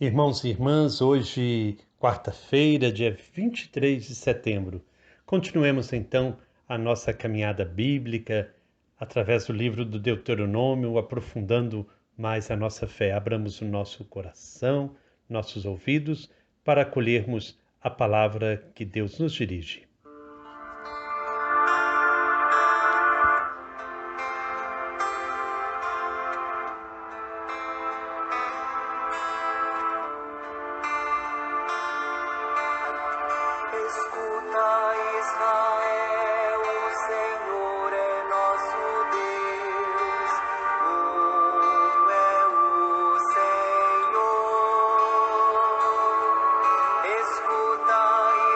Irmãos e irmãs, hoje, quarta-feira, dia 23 de setembro, continuemos então a nossa caminhada bíblica através do livro do Deuteronômio, aprofundando mais a nossa fé. Abramos o nosso coração, nossos ouvidos, para acolhermos a palavra que Deus nos dirige. Escuta, Israel, o Senhor é nosso Deus, um é o Senhor. Escuta,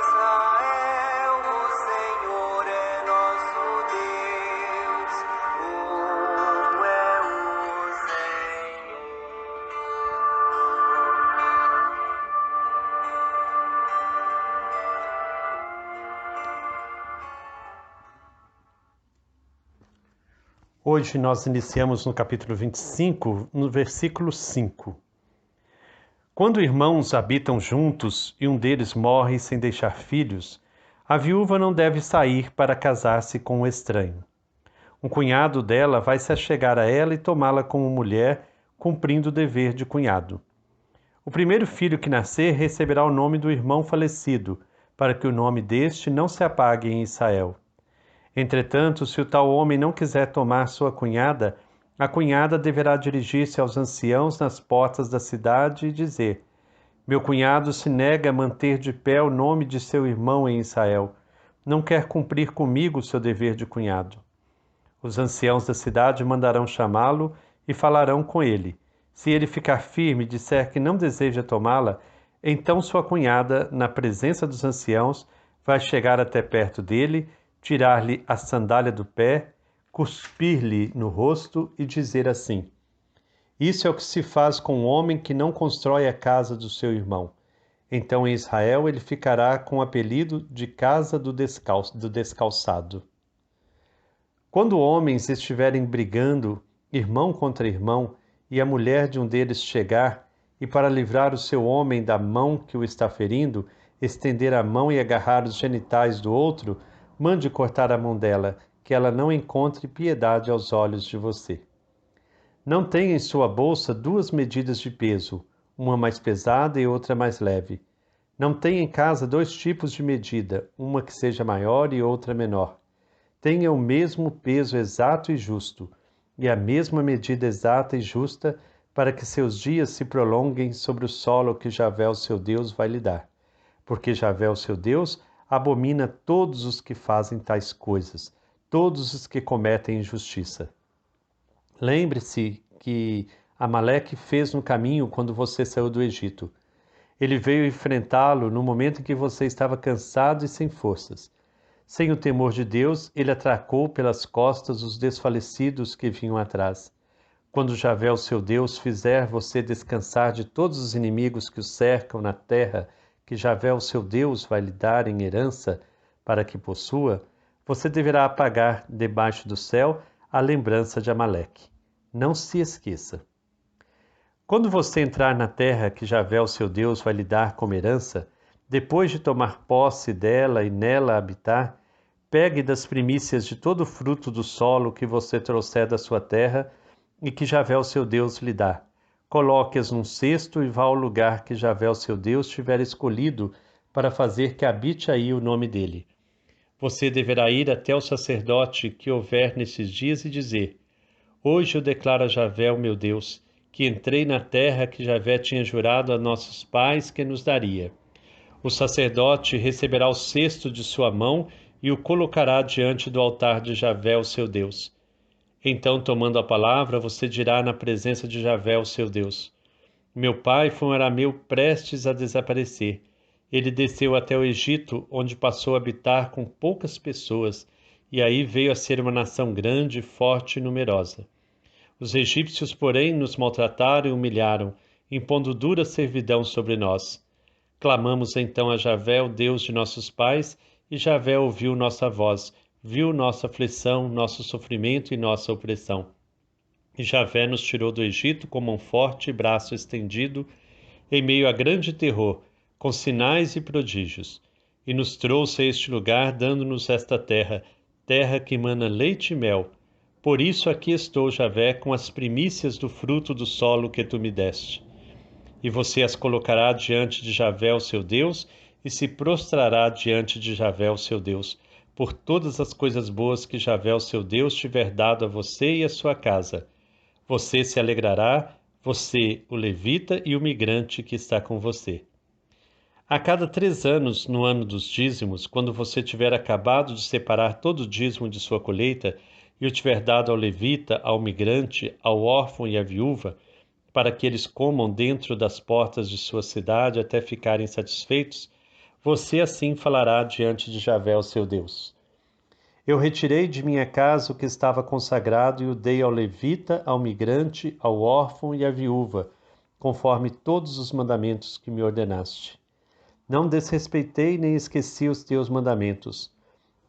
Israel, o Senhor é nosso Deus, um é o Senhor. Hoje nós iniciamos no capítulo 25, no versículo 5. Quando irmãos habitam juntos e um deles morre sem deixar filhos, a viúva não deve sair para casar-se com um estranho. Um cunhado dela vai se achegar a ela e tomá-la como mulher, cumprindo o dever de cunhado. O primeiro filho que nascer receberá o nome do irmão falecido, para que o nome deste não se apague em Israel. Entretanto, se o tal homem não quiser tomar sua cunhada, a cunhada deverá dirigir-se aos anciãos nas portas da cidade e dizer: meu cunhado se nega a manter de pé o nome de seu irmão em Israel. Não quer cumprir comigo o seu dever de cunhado. Os anciãos da cidade mandarão chamá-lo e falarão com ele. Se ele ficar firme e disser que não deseja tomá-la, então sua cunhada, na presença dos anciãos, vai chegar até perto dele, tirar-lhe a sandália do pé, cuspir-lhe no rosto e dizer assim: isso é o que se faz com um homem que não constrói a casa do seu irmão. Então em Israel ele ficará com o apelido de casa do descalçado. Quando homens estiverem brigando, irmão contra irmão, e a mulher de um deles chegar, e para livrar o seu homem da mão que o está ferindo, estender a mão e agarrar os genitais do outro, mande cortar a mão dela, que ela não encontre piedade aos olhos de você. Não tenha em sua bolsa 2 medidas de peso, uma mais pesada e outra mais leve. Não tenha em casa 2 tipos de medida, uma que seja maior e outra menor. Tenha o mesmo peso exato e justo, e a mesma medida exata e justa, para que seus dias se prolonguem sobre o solo que Javé, o seu Deus, vai lhe dar. Porque Javé, o seu Deus, abomina todos os que fazem tais coisas, todos os que cometem injustiça. Lembre-se que Amaleque fez no caminho quando você saiu do Egito. Ele veio enfrentá-lo no momento em que você estava cansado e sem forças. Sem o temor de Deus, ele atracou pelas costas os desfalecidos que vinham atrás. Quando Javé, o seu Deus, fizer você descansar de todos os inimigos que o cercam na terra, que Javé, o seu Deus, vai lhe dar em herança para que possua, você deverá apagar debaixo do céu a lembrança de Amaleque. Não se esqueça. Quando você entrar na terra que Javé, o seu Deus, vai lhe dar como herança, depois de tomar posse dela e nela habitar, pegue das primícias de todo o fruto do solo que você trouxer da sua terra e que Javé, o seu Deus, lhe dá. Coloque-as num cesto e vá ao lugar que Javé, o seu Deus, tiver escolhido para fazer que habite aí o nome dele. Você deverá ir até o sacerdote que houver nesses dias e dizer: hoje eu declaro a Javé, o meu Deus, que entrei na terra que Javé tinha jurado a nossos pais que nos daria. O sacerdote receberá o cesto de sua mão e o colocará diante do altar de Javé, o seu Deus. Então, tomando a palavra, você dirá na presença de Javé, o seu Deus: meu pai foi um arameu prestes a desaparecer. Ele desceu até o Egito, onde passou a habitar com poucas pessoas, e aí veio a ser uma nação grande, forte e numerosa. Os egípcios, porém, nos maltrataram e humilharam, impondo dura servidão sobre nós. Clamamos então a Javé, o Deus de nossos pais, e Javé ouviu nossa voz, viu nossa aflição, nosso sofrimento e nossa opressão. E Javé nos tirou do Egito com mão forte e braço estendido, em meio a grande terror, com sinais e prodígios, e nos trouxe a este lugar, dando-nos esta terra, terra que emana leite e mel. Por isso aqui estou, Javé, com as primícias do fruto do solo que tu me deste. E você as colocará diante de Javé, o seu Deus, e se prostrará diante de Javé, o seu Deus, por todas as coisas boas que Javé, o seu Deus, tiver dado a você e a sua casa. Você se alegrará, você, o levita e o migrante que está com você. A cada 3 anos, no ano dos dízimos, quando você tiver acabado de separar todo o dízimo de sua colheita e o tiver dado ao levita, ao migrante, ao órfão e à viúva, para que eles comam dentro das portas de sua cidade até ficarem satisfeitos, você assim falará diante de Javé, o seu Deus. Eu retirei de minha casa o que estava consagrado e o dei ao levita, ao migrante, ao órfão e à viúva, conforme todos os mandamentos que me ordenaste. Não desrespeitei nem esqueci os teus mandamentos.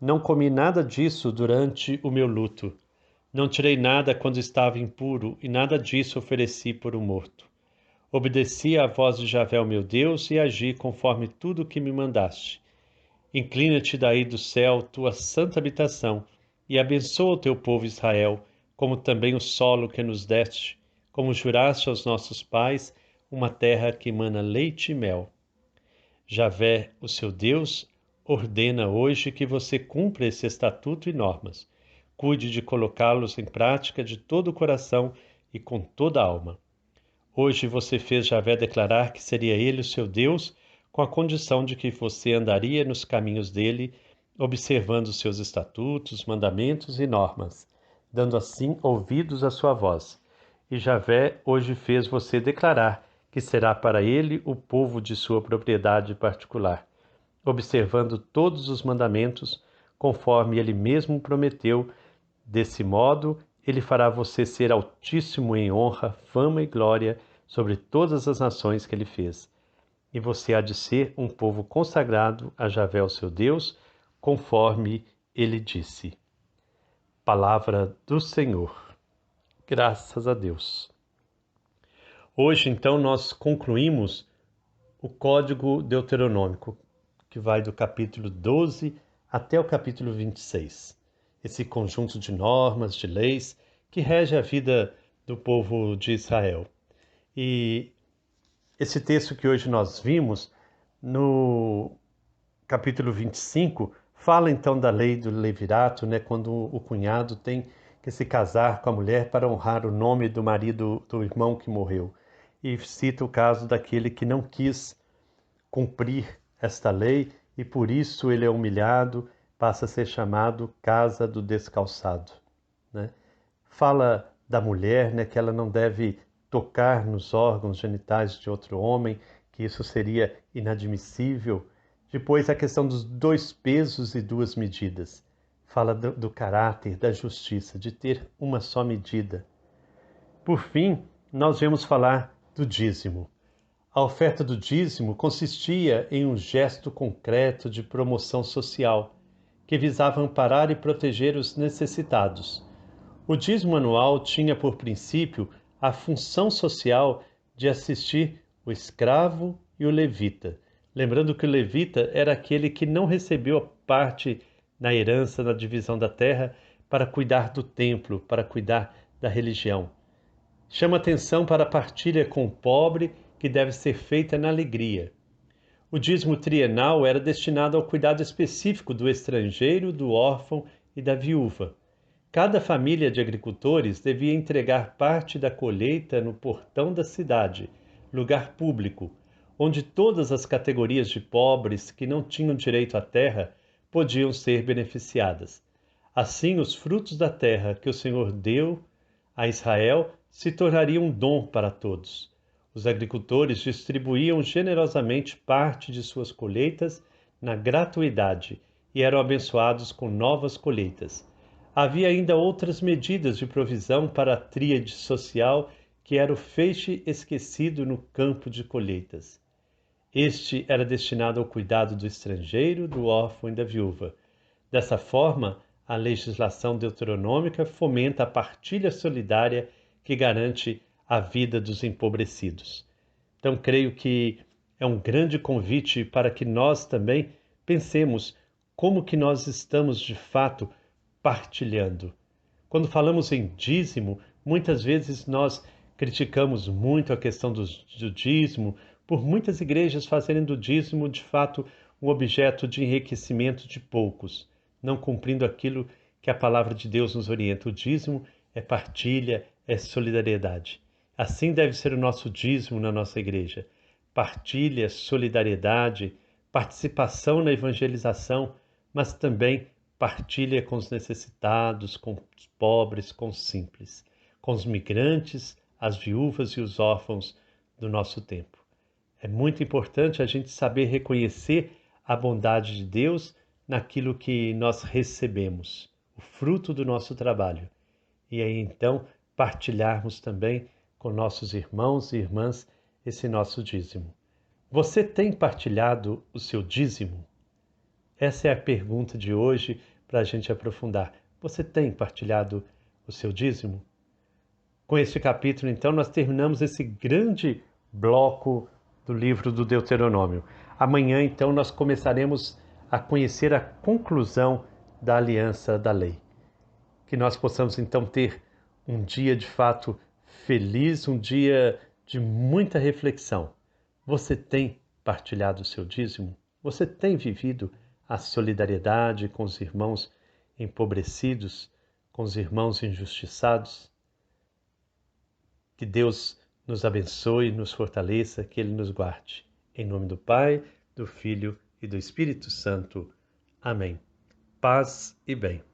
Não comi nada disso durante o meu luto. Não tirei nada quando estava impuro, e nada disso ofereci por um morto. Obedeci à voz de Javé, meu Deus, e agi conforme tudo o que me mandaste. Inclina-te daí do céu, tua santa habitação, e abençoa o teu povo Israel, como também o solo que nos deste, como juraste aos nossos pais, uma terra que emana leite e mel. Javé, o seu Deus, ordena hoje que você cumpra esse estatuto e normas. Cuide de colocá-los em prática de todo o coração e com toda a alma. Hoje você fez Javé declarar que seria ele o seu Deus, com a condição de que você andaria nos caminhos dele, observando os seus estatutos, mandamentos e normas, dando assim ouvidos à sua voz. E Javé hoje fez você declarar que será para ele o povo de sua propriedade particular, observando todos os mandamentos, conforme ele mesmo prometeu. Desse modo, ele fará você ser altíssimo em honra, fama e glória sobre todas as nações que ele fez. E você há de ser um povo consagrado a Javé, o seu Deus, conforme ele disse. Palavra do Senhor. Graças a Deus. Hoje, então, nós concluímos o Código Deuteronômico, que vai do capítulo 12 até o capítulo 26. Esse conjunto de normas, de leis, que rege a vida do povo de Israel. E esse texto que hoje nós vimos, no capítulo 25, fala então da lei do levirato, né, quando o cunhado tem que se casar com a mulher para honrar o nome do marido do irmão que morreu. E cita o caso daquele que não quis cumprir esta lei e por isso ele é humilhado, passa a ser chamado casa do descalçado, né? Fala da mulher, né, que ela não deve tocar nos órgãos genitais de outro homem, que isso seria inadmissível. Depois a questão dos 2 pesos e 2 medidas. Fala do caráter, da justiça, de ter uma só medida. Por fim, nós vamos falar do dízimo. A oferta do dízimo consistia em um gesto concreto de promoção social, que visava amparar e proteger os necessitados. O dízimo anual tinha por princípio a função social de assistir o escravo e o levita. Lembrando que o levita era aquele que não recebeu a parte na herança, na divisão da terra, para cuidar do templo, para cuidar da religião. Chama atenção para a partilha com o pobre, que deve ser feita na alegria. O dízimo trienal era destinado ao cuidado específico do estrangeiro, do órfão e da viúva. Cada família de agricultores devia entregar parte da colheita no portão da cidade, lugar público, onde todas as categorias de pobres que não tinham direito à terra podiam ser beneficiadas. Assim, os frutos da terra que o Senhor deu a Israel se tornariam um dom para todos. Os agricultores distribuíam generosamente parte de suas colheitas na gratuidade e eram abençoados com novas colheitas. Havia ainda outras medidas de provisão para a tríade social, que era o feixe esquecido no campo de colheitas. Este era destinado ao cuidado do estrangeiro, do órfão e da viúva. Dessa forma, a legislação deuteronômica fomenta a partilha solidária que garante a vida dos empobrecidos. Então, creio que é um grande convite para que nós também pensemos como que nós estamos de fato partilhando. Quando falamos em dízimo, muitas vezes nós criticamos muito a questão do dízimo, por muitas igrejas fazerem do dízimo de fato um objeto de enriquecimento de poucos, não cumprindo aquilo que a palavra de Deus nos orienta. O dízimo é partilha, é solidariedade. Assim deve ser o nosso dízimo na nossa igreja. Partilha, solidariedade, participação na evangelização, mas também partilha com os necessitados, com os pobres, com os simples, com os migrantes, as viúvas e os órfãos do nosso tempo. É muito importante a gente saber reconhecer a bondade de Deus naquilo que nós recebemos, o fruto do nosso trabalho. E aí então partilharmos também com nossos irmãos e irmãs esse nosso dízimo. Você tem partilhado o seu dízimo? Essa é a pergunta de hoje para a gente aprofundar. Você tem partilhado o seu dízimo? Com este capítulo, então, nós terminamos esse grande bloco do livro do Deuteronômio. Amanhã, então, nós começaremos a conhecer a conclusão da aliança da lei. Que nós possamos, então, ter um dia de fato feliz, um dia de muita reflexão. Você tem partilhado o seu dízimo? Você tem vivido a solidariedade com os irmãos empobrecidos, com os irmãos injustiçados? Que Deus nos abençoe, nos fortaleça, que Ele nos guarde. Em nome do Pai, do Filho e do Espírito Santo. Amém. Paz e bem.